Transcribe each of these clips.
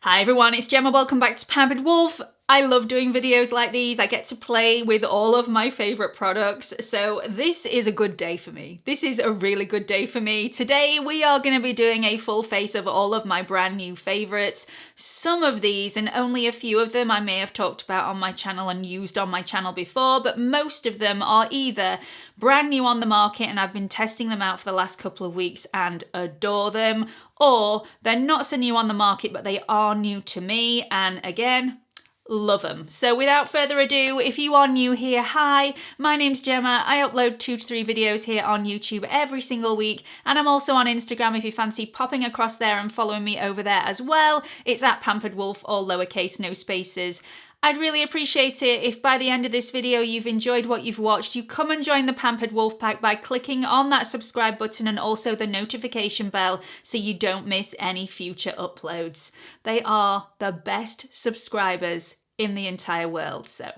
Hi everyone, it's Gemma. Welcome back to Pampered Wolf. I love doing videos like these. I get to play with all of my favorite products. So this is a good day for me. This is a really good day for me. Today we are going to be doing a full face of all of my brand new favorites. Some of these, and only a few of them, I may have talked about on my channel and used on my channel before, but most of them are either brand new on the market and I've been testing them out for the last couple of weeks and adore them, or they're not so new on the market but they are new to me and again, love them. So without further ado, if you are new here, hi, my name's Gemma. I upload 2 to 3 videos here on YouTube every single week, and I'm also on Instagram if you fancy popping across there and following me over there as well. It's at Pampered Wolf, all lowercase, no spaces. I'd really appreciate it if by the end of this video you've enjoyed what you've watched, you come and join the Pampered Wolf Pack by clicking on that subscribe button and also the notification bell so you don't miss any future uploads. They are the best subscribers in the entire world, so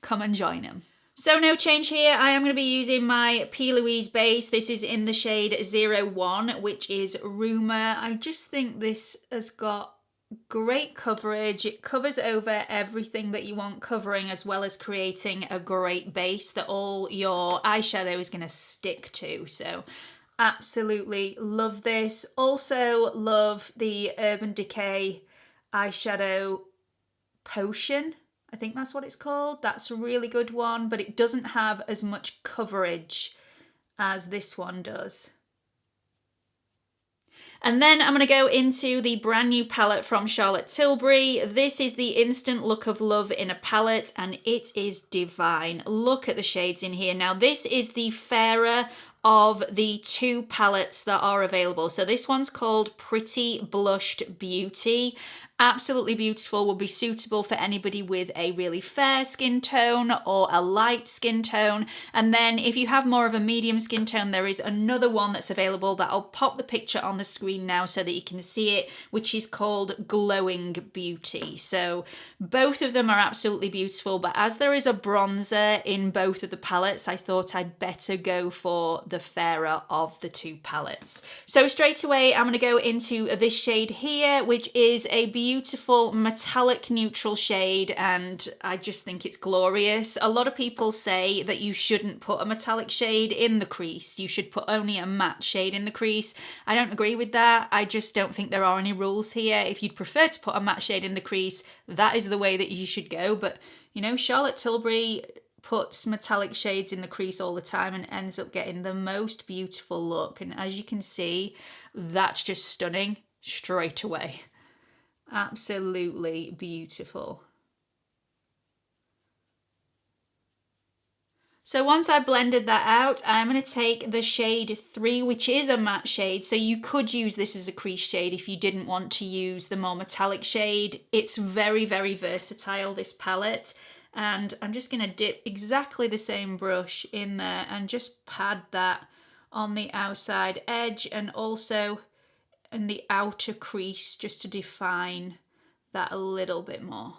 come and join them. So no change here. I am going to be using my P.LOUISE base. This is in the shade 01, which is Rumour. I just think this has got great coverage. It covers over everything that you want covering, as well as creating a great base that all your eyeshadow is going to stick to. So absolutely love this. Also love the Urban Decay eyeshadow potion. I think that's what it's called. That's a really good one, but it doesn't have as much coverage as this one does. And then I'm going to go into the brand new palette from Charlotte Tilbury. This is the Instant Look of Love in a palette, and it is divine. Look at the shades in here. Now, this is the fairer of the 2 palettes that are available. So this one's called Pretty Blushed Beauty. Absolutely beautiful, will be suitable for anybody with a really fair skin tone or a light skin tone. And then if you have more of a medium skin tone, there is another one that's available that I'll pop the picture on the screen now so that you can see it, which is called Glowing Beauty. So both of them are absolutely beautiful, but as there is a bronzer in both of the palettes, I thought I'd better go for the fairer of the 2 palettes. So straight away, I'm going to go into this shade here, which is a beautiful metallic neutral shade, and I just think it's glorious. A lot of people say that you shouldn't put a metallic shade in the crease. You should put only a matte shade in the crease. I don't agree with that. I just don't think there are any rules here. If you'd prefer to put a matte shade in the crease, that is the way that you should go. But, you know, Charlotte Tilbury puts metallic shades in the crease all the time and ends up getting the most beautiful look. And as you can see, that's just stunning straight away. Absolutely beautiful. So once I blended that out, I'm going to take the shade 3, which is a matte shade. So you could use this as a crease shade if you didn't want to use the more metallic shade. It's very, very versatile, this palette. And I'm just going to dip exactly the same brush in there and just pad that on the outside edge and also in the outer crease, just to define that a little bit more.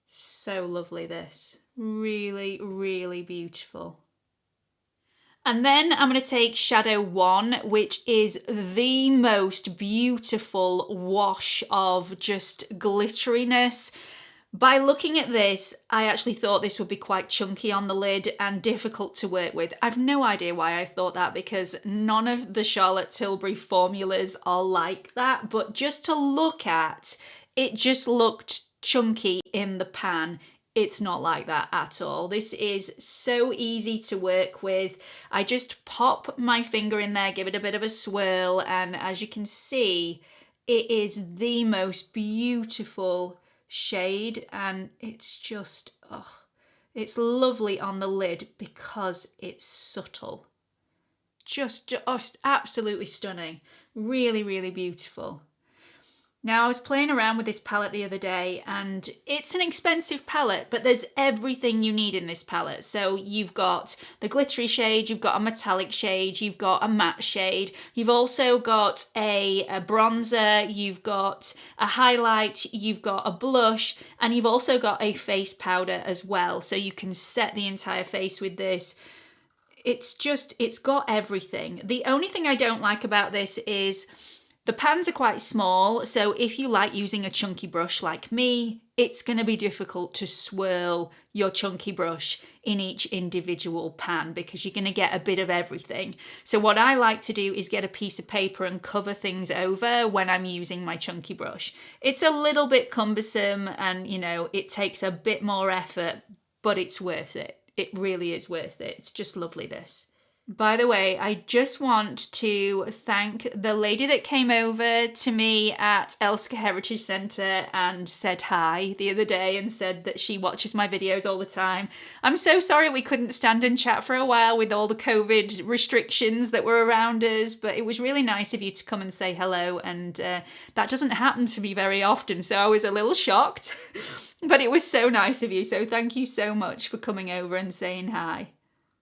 So lovely, this. Really, really beautiful. And then I'm going to take Shadow 1, which is the most beautiful wash of just glitteriness. By looking at this, I actually thought this would be quite chunky on the lid and difficult to work with. I've no idea why I thought that, because none of the Charlotte Tilbury formulas are like that. But just to look at, it just looked chunky in the pan. It's not like that at all. This is so easy to work with. I just pop my finger in there, give it a bit of a swirl, and as you can see, it is the most beautiful shade, and it's just, oh, it's lovely on the lid because it's subtle. Just absolutely stunning. Really, really beautiful. Now, I was playing around with this palette the other day, and it's an expensive palette, but there's everything you need in this palette. So you've got the glittery shade, you've got a metallic shade, you've got a matte shade, you've also got a bronzer, you've got a highlight, you've got a blush, and you've also got a face powder as well. So you can set the entire face with this. It's got everything. The only thing I don't like about this is The pans are quite small, so if you like using a chunky brush like me, it's going to be difficult to swirl your chunky brush in each individual pan because you're going to get a bit of everything. So what I like to do is get a piece of paper and cover things over when I'm using my chunky brush. It's a little bit cumbersome and, you know, it takes a bit more effort, but it's worth it. It really is worth it. It's just lovely, this. By the way, I just want to thank the lady that came over to me at Elsker Heritage Centre and said hi the other day and said that she watches my videos all the time. I'm so sorry we couldn't stand and chat for a while with all the COVID restrictions that were around us, but it was really nice of you to come and say hello, and that doesn't happen to me very often, so I was a little shocked. But it was so nice of you, so thank you so much for coming over and saying hi.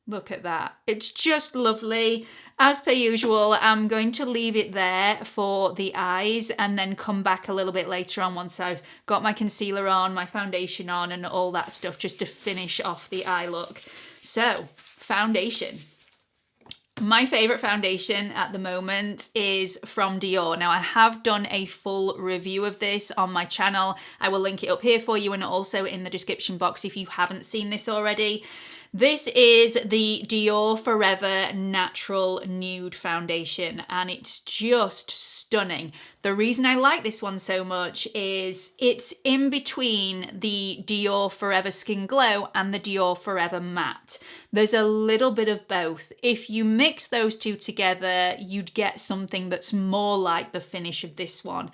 Look at that. It's just lovely. As per usual, I'm going to leave it there for the eyes and then come back a little bit later on once I've got my concealer on, my foundation on and all that stuff just to finish off the eye look. So, foundation. My favourite foundation at the moment is from Dior. Now, I have done a full review of this on my channel. I will link it up here for you and also in the description box if you haven't seen this already. This is the Dior Forever Natural Nude Foundation and it's just stunning. The reason I like this one so much is it's in between the Dior Forever Skin Glow and the Dior Forever Matte. There's a little bit of both. If you mix those two together, you'd get something that's more like the finish of this one.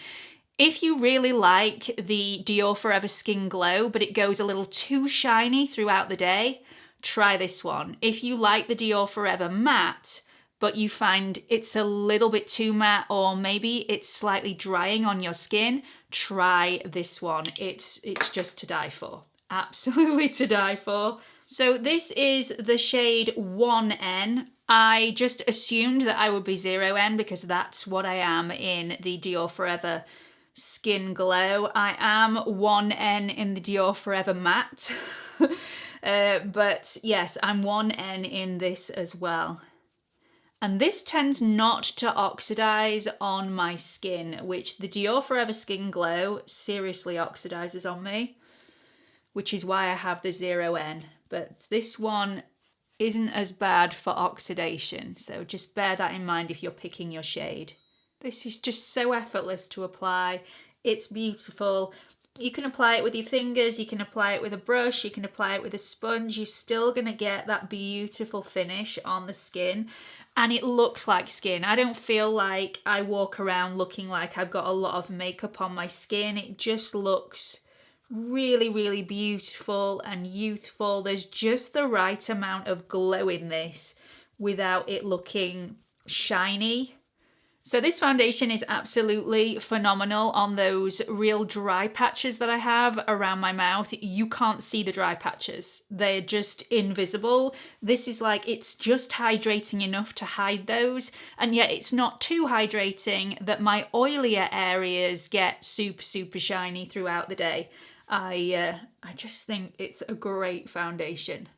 If you really like the Dior Forever Skin Glow, but it goes a little too shiny throughout the day, try this one. If you like the Dior Forever Matte, but you find it's a little bit too matte or maybe it's slightly drying on your skin, try this one. It's just to die for. Absolutely to die for. So this is the shade 1N. I just assumed that I would be 0N because that's what I am in the Dior Forever Skin Glow. I am 1N in the Dior Forever Matte. But yes, I'm 1N in this as well. And this tends not to oxidize on my skin, which the Dior Forever Skin Glow seriously oxidizes on me, which is why I have the 0N. But this one isn't as bad for oxidation, so just bear that in mind if you're picking your shade. This is just so effortless to apply. It's beautiful. You can apply it with your fingers, you can apply it with a brush, you can apply it with a sponge. You're still going to get that beautiful finish on the skin. And it looks like skin. I don't feel like I walk around looking like I've got a lot of makeup on my skin. It just looks really, really beautiful and youthful. There's just the right amount of glow in this without it looking shiny. So this foundation is absolutely phenomenal on those real dry patches that I have around my mouth. You can't see the dry patches. They're just invisible. This is like, it's just hydrating enough to hide those, and yet it's not too hydrating that my oilier areas get super, super shiny throughout the day. I just think it's a great foundation.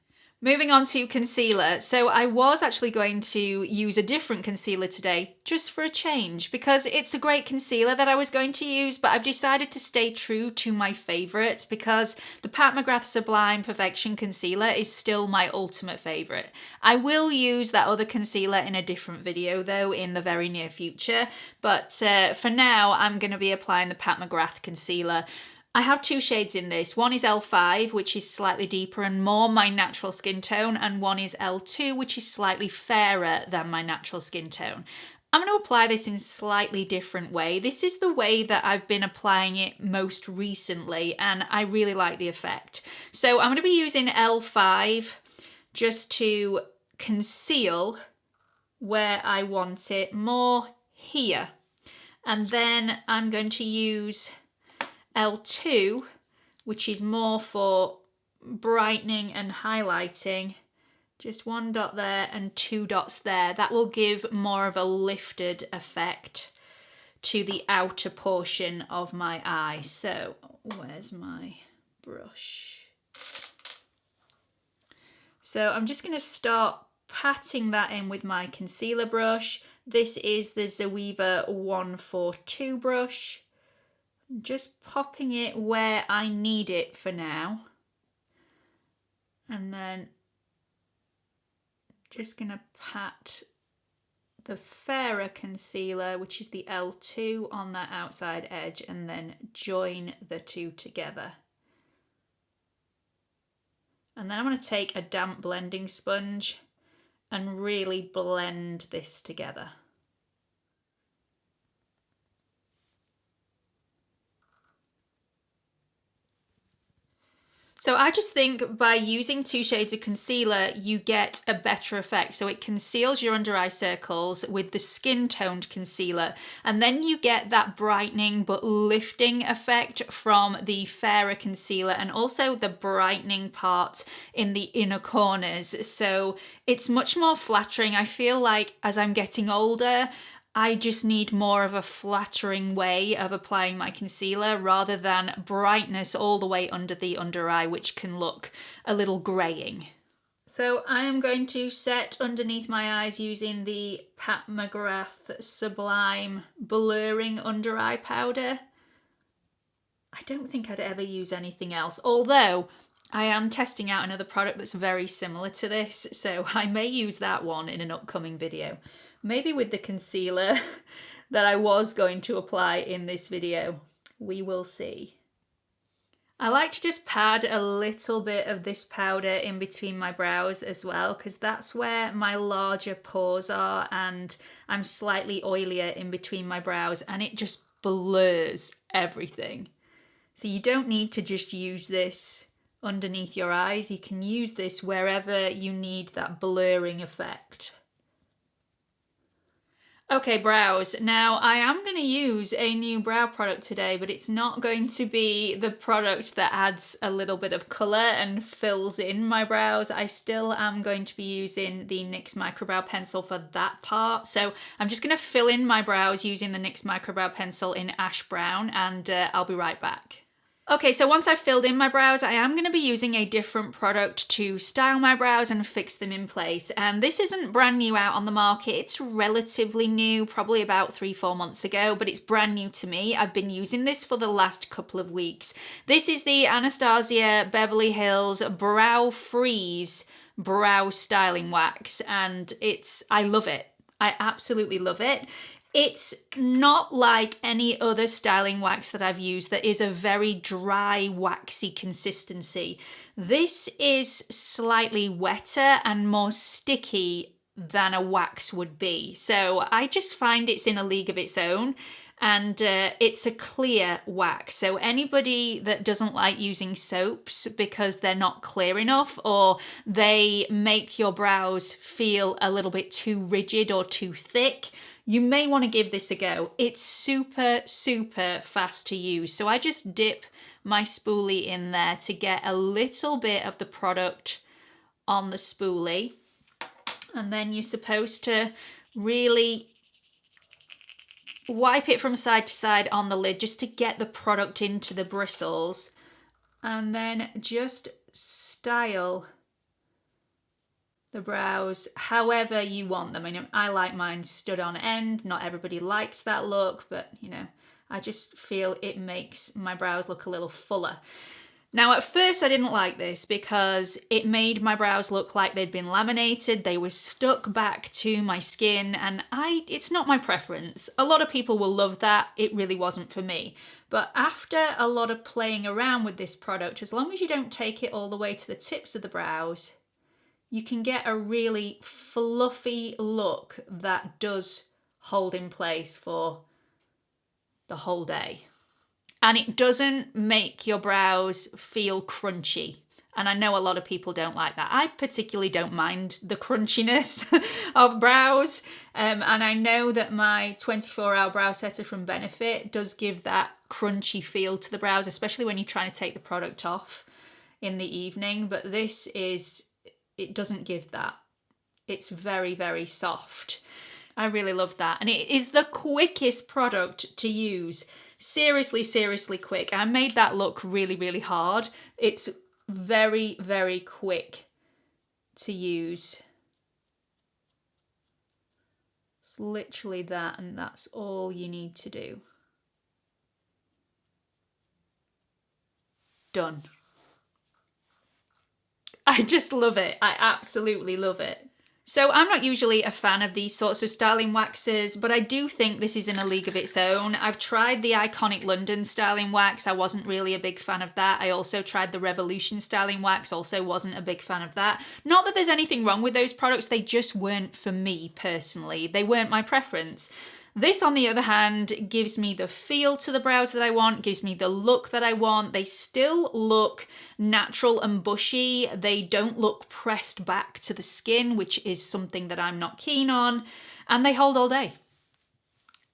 Moving on to concealer. So I was actually going to use a different concealer today, just for a change, because it's a great concealer that I was going to use, but I've decided to stay true to my favourite because the Pat McGrath Sublime Perfection Concealer is still my ultimate favourite. I will use that other concealer in a different video though in the very near future, but for now I'm going to be applying the Pat McGrath Concealer. I have two shades in this. One is L5, which is slightly deeper and more my natural skin tone, and one is L2, which is slightly fairer than my natural skin tone. I'm going to apply this in a slightly different way. This is the way that I've been applying it most recently, and I really like the effect. So I'm going to be using L5 just to conceal where I want it more here. And then I'm going to use L2, which is more for brightening and highlighting. Just one dot there and two dots there. That will give more of a lifted effect to the outer portion of my eye. So where's my brush? So I'm just going to start patting that in with my concealer brush, This is the Zoeva 142 brush. Just popping it where I need it for now. And then just gonna pat the fairer concealer, which is the L2, on that outside edge, and then join the two together. And then I'm going to take a damp blending sponge and really blend this together. So I just think by using 2 shades of concealer, you get a better effect. So it conceals your under eye circles with the skin toned concealer, and then you get that brightening but lifting effect from the fairer concealer, and also the brightening part in the inner corners. So it's much more flattering. I feel like as I'm getting older, I just need more of a flattering way of applying my concealer rather than brightness all the way under the under eye, which can look a little greying. So I am going to set underneath my eyes using the Pat McGrath Sublime Blurring Under Eye Powder. I don't think I'd ever use anything else, although I am testing out another product that's very similar to this, so I may use that one in an upcoming video. Maybe with the concealer that I was going to apply in this video. We will see. I like to just pad a little bit of this powder in between my brows as well, because that's where my larger pores are and I'm slightly oilier in between my brows, and it just blurs everything. So you don't need to just use this underneath your eyes. You can use this wherever you need that blurring effect. Okay, brows. Now, I am going to use a new brow product today, but it's not going to be the product that adds a little bit of colour and fills in my brows. I still am going to be using the NYX Microbrow pencil for that part. So I'm just going to fill in my brows using the NYX Microbrow pencil in Ash Brown, and I'll be right back. Okay, so once I've filled in my brows, I am going to be using a different product to style my brows and fix them in place. And this isn't brand new out on the market. It's relatively new, probably about 3-4 months ago, but it's brand new to me. I've been using this for the last couple of weeks. This is the Anastasia Beverly Hills Brow Freeze Brow Styling Wax, and I love it. I absolutely love it. It's not like any other styling wax that I've used that is a very dry, waxy consistency. This is slightly wetter and more sticky than a wax would be. So I just find it's in a league of its own, and it's a clear wax. So anybody that doesn't like using soaps because they're not clear enough, or they make your brows feel a little bit too rigid or too thick, you may want to give this a go. It's super, super fast to use. So I just dip my spoolie in there to get a little bit of the product on the spoolie. And then you're supposed to really wipe it from side to side on the lid just to get the product into the bristles. And then just style the brows however you want them. I mean, I like mine stood on end. Not everybody likes that look, but you know, I just feel it makes my brows look a little fuller. Now, at first I didn't like this because it made my brows look like they'd been laminated. They were stuck back to my skin, and it's not my preference. A lot of people will love that. It really wasn't for me. But after a lot of playing around with this product, as long as you don't take it all the way to the tips of the brows, you can get a really fluffy look that does hold in place for the whole day. And it doesn't make your brows feel crunchy. And I know a lot of people don't like that. I particularly don't mind the crunchiness of brows. And I know that my 24-hour brow setter from Benefit does give that crunchy feel to the brows, especially when you're trying to take the product off in the evening. But it doesn't give that. It's very, very soft. I really love that. And it is the quickest product to use. Seriously, seriously quick. I made that look really, really hard. It's very, very quick to use. Just literally that, and that's all you need to do. Done. I just love it. I absolutely love it. So I'm not usually a fan of these sorts of styling waxes, but I do think this is in a league of its own. I've tried the iconic London styling wax. I wasn't really a big fan of that. I also tried the Revolution styling wax. Also wasn't a big fan of that. Not that there's anything wrong with those products. They just weren't for me personally. They weren't my preference. This, on the other hand, gives me the feel to the brows that I want, gives me the look that I want. They still look natural and bushy. They don't look pressed back to the skin, which is something that I'm not keen on. And they hold all day.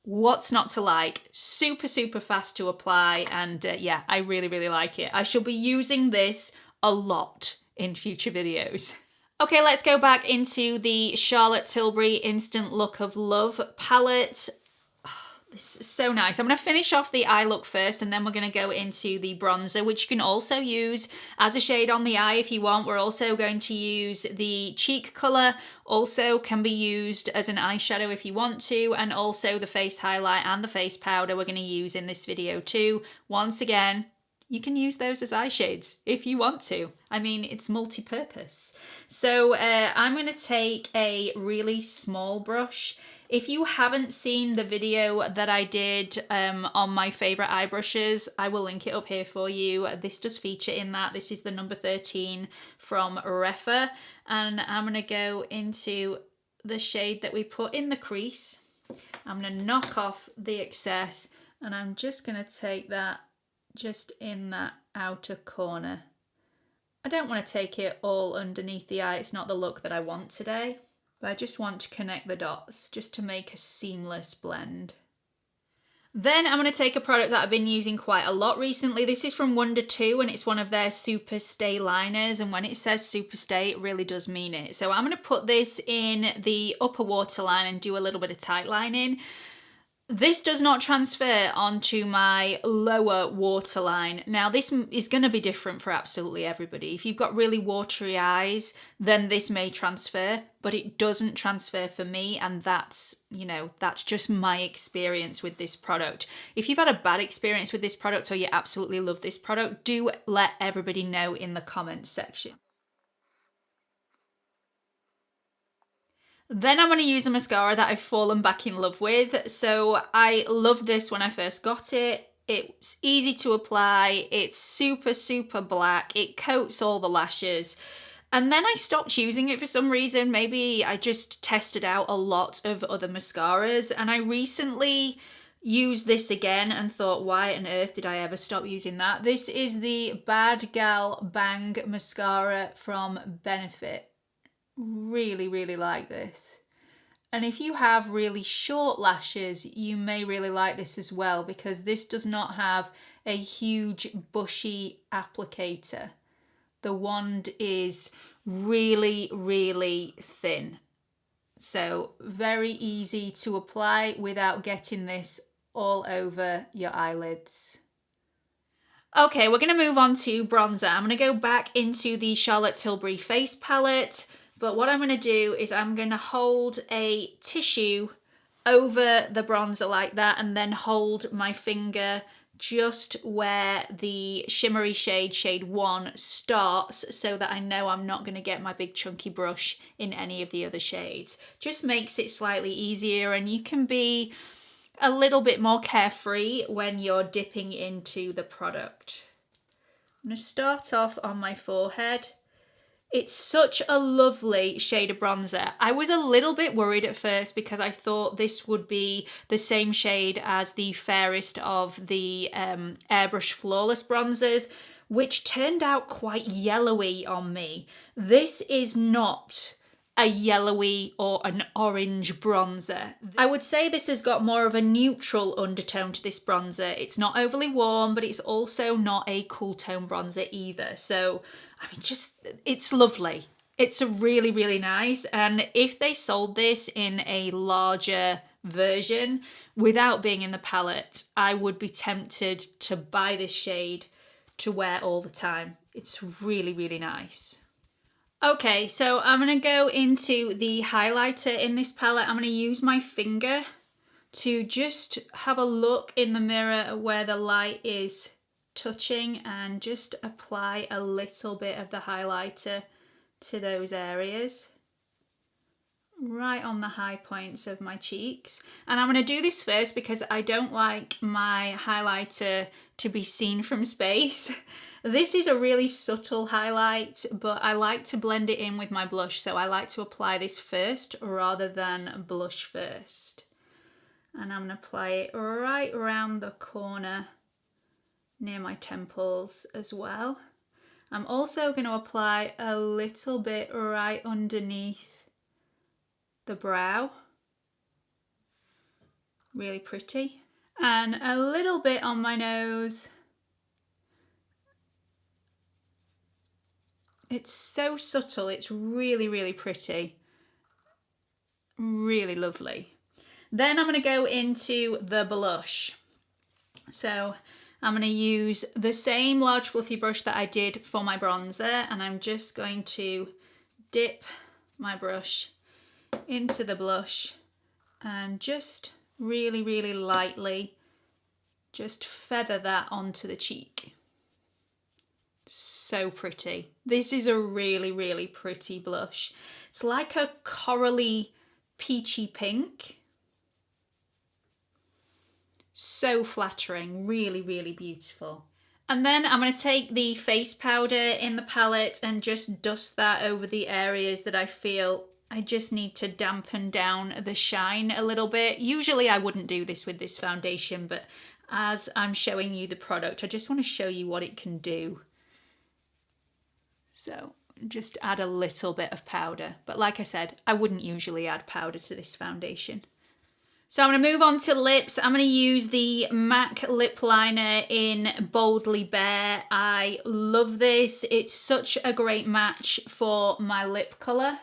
What's not to like? Super, super fast to apply. And yeah, I really, really like it. I shall be using this a lot in future videos. Okay, let's go back into the Charlotte Tilbury Instant Look of Love palette. Oh, this is so nice. I'm going to finish off the eye look first, and then we're going to go into the bronzer, which you can also use as a shade on the eye if you want. We're also going to use the cheek colour, also can be used as an eyeshadow if you want to, and also the face highlight and the face powder we're going to use in this video too. Once again, you can use those as eye shades if you want to. I mean, it's multi-purpose. So I'm going to take a really small brush. If you haven't seen the video that I did on my favourite eye brushes, I will link it up here for you. This does feature in that. This is the number 13 from Refa. And I'm going to go into the shade that we put in the crease. I'm going to knock off the excess, and I'm just going to take that just in that outer corner. I don't want to take it all underneath the eye. It's not the look that I want today, but I just want to connect the dots just to make a seamless blend. Then I'm going to take a product that I've been using quite a lot recently. This is from WUNDER 2, and it's one of their Superstay liners, and when it says Superstay, it really does mean it. So I'm going to put this in the upper waterline and do a little bit of tight lining. This does not transfer onto my lower waterline. Now, this is going to be different for absolutely everybody. If you've got really watery eyes, then this may transfer, but it doesn't transfer for me, and that's, you know, that's just my experience with this product. If you've had a bad experience with this product or you absolutely love this product, do let everybody know in the comments section. Then I'm going to use a mascara that I've fallen back in love with. So I loved this when I first got it. It's easy to apply. It's super, super black. It coats all the lashes. And then I stopped using it for some reason. Maybe I just tested out a lot of other mascaras. And I recently used this again and thought, why on earth did I ever stop using that? This is the Bad Gal Bang mascara from Benefit. Really, really like this. And if you have really short lashes, you may really like this as well, because this does not have a huge bushy applicator. The wand is really, really thin. So very easy to apply without getting this all over your eyelids. Okay, we're going to move on to bronzer. I'm going to go back into the Charlotte Tilbury face palette. But what I'm going to do is I'm going to hold a tissue over the bronzer like that, and then hold my finger just where the shimmery shade, shade 1, starts, so that I know I'm not going to get my big chunky brush in any of the other shades. Just makes it slightly easier, and you can be a little bit more carefree when you're dipping into the product. I'm going to start off on my forehead. It's such a lovely shade of bronzer. I was a little bit worried at first because I thought this would be the same shade as the fairest of the Airbrush Flawless bronzers, which turned out quite yellowy on me. This is not a yellowy or an orange bronzer. I would say this has got more of a neutral undertone to this bronzer. It's not overly warm, but it's also not a cool tone bronzer either. So, I mean, just, it's lovely. It's a really, really nice. And if they sold this in a larger version without being in the palette, I would be tempted to buy this shade to wear all the time. It's really, really nice. Okay, so I'm gonna go into the highlighter in this palette. I'm gonna use my finger to just have a look in the mirror at where the light is touching and just apply a little bit of the highlighter to those areas, right on the high points of my cheeks. And I'm going to do this first because I don't like my highlighter to be seen from space. This is a really subtle highlight, but I like to blend it in with my blush, so I like to apply this first rather than blush first. And I'm going to apply it right around the corner near my temples as well. I'm also going to apply a little bit right underneath the brow. Really pretty. And a little bit on my nose. It's so subtle, it's really, really pretty. Really lovely. Then I'm going to go into the blush. So I'm going to use the same large fluffy brush that I did for my bronzer, and I'm just going to dip my brush into the blush and just really, really lightly just feather that onto the cheek. So pretty. This is a really, really pretty blush. It's like a corally peachy pink. So flattering, really, really beautiful. And then I'm going to take the face powder in the palette and just dust that over the areas that I feel I just need to dampen down the shine a little bit. Usually I wouldn't do this with this foundation, but as I'm showing you the product, I just want to show you what it can do. So just add a little bit of powder. But like I said, I wouldn't usually add powder to this foundation. So I'm going to move on to lips. I'm going to use the MAC lip liner in Boldly Bare. I love this. It's such a great match for my lip colour.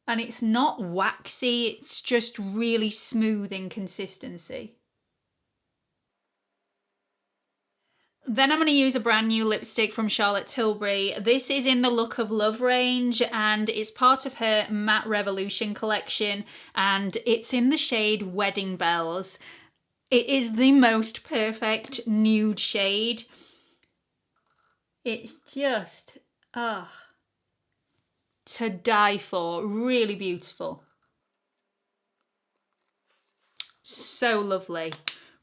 And it's not waxy, it's just really smooth in consistency. Then I'm going to use a brand new lipstick from Charlotte Tilbury. This is in the Look of Love range and it's part of her Matte Revolution collection, and it's in the shade Wedding Bells. It is the most perfect nude shade. It's just, to die for. Really beautiful. So lovely.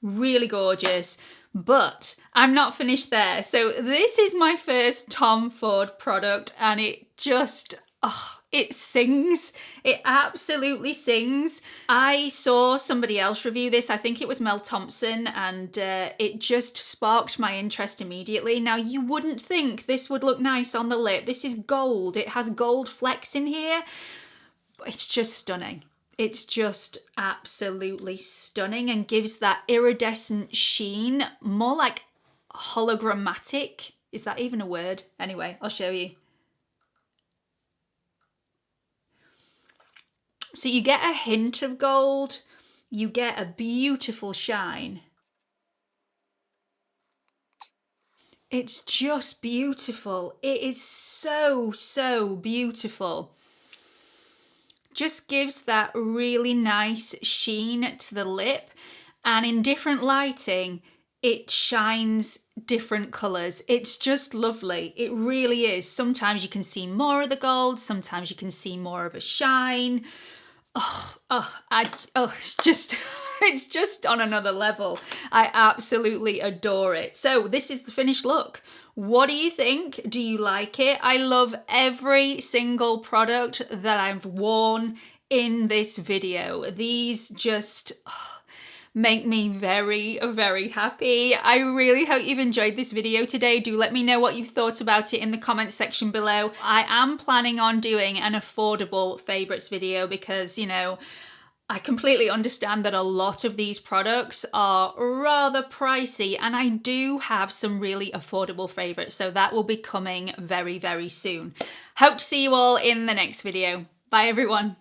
Really gorgeous. But I'm not finished there. So this is my first Tom Ford product and it just, it sings. It absolutely sings. I saw somebody else review this, I think it was Mel Thompson, and it just sparked my interest immediately. Now you wouldn't think this would look nice on the lip. This is gold. It has gold flecks in here. It's just stunning. It's just absolutely stunning and gives that iridescent sheen, more like hologrammatic. Is that even a word? Anyway, I'll show you. So you get a hint of gold, you get a beautiful shine. It's just beautiful. It is so, so beautiful. Just gives that really nice sheen to the lip, and in different lighting it shines different colours. It's just lovely. It really is. Sometimes you can see more of the gold, sometimes you can see more of a shine. It's just on another level. I absolutely adore it. So this is the finished look. What do you think? Do you like it? I love every single product that I've worn in this video. These just make me very, very happy. I really hope you've enjoyed this video today. Do let me know what you've thought about it in the comments section below. I am planning on doing an affordable favourites video because, you know, I completely understand that a lot of these products are rather pricey, and I do have some really affordable favourites, so that will be coming very, very soon. Hope to see you all in the next video. Bye everyone.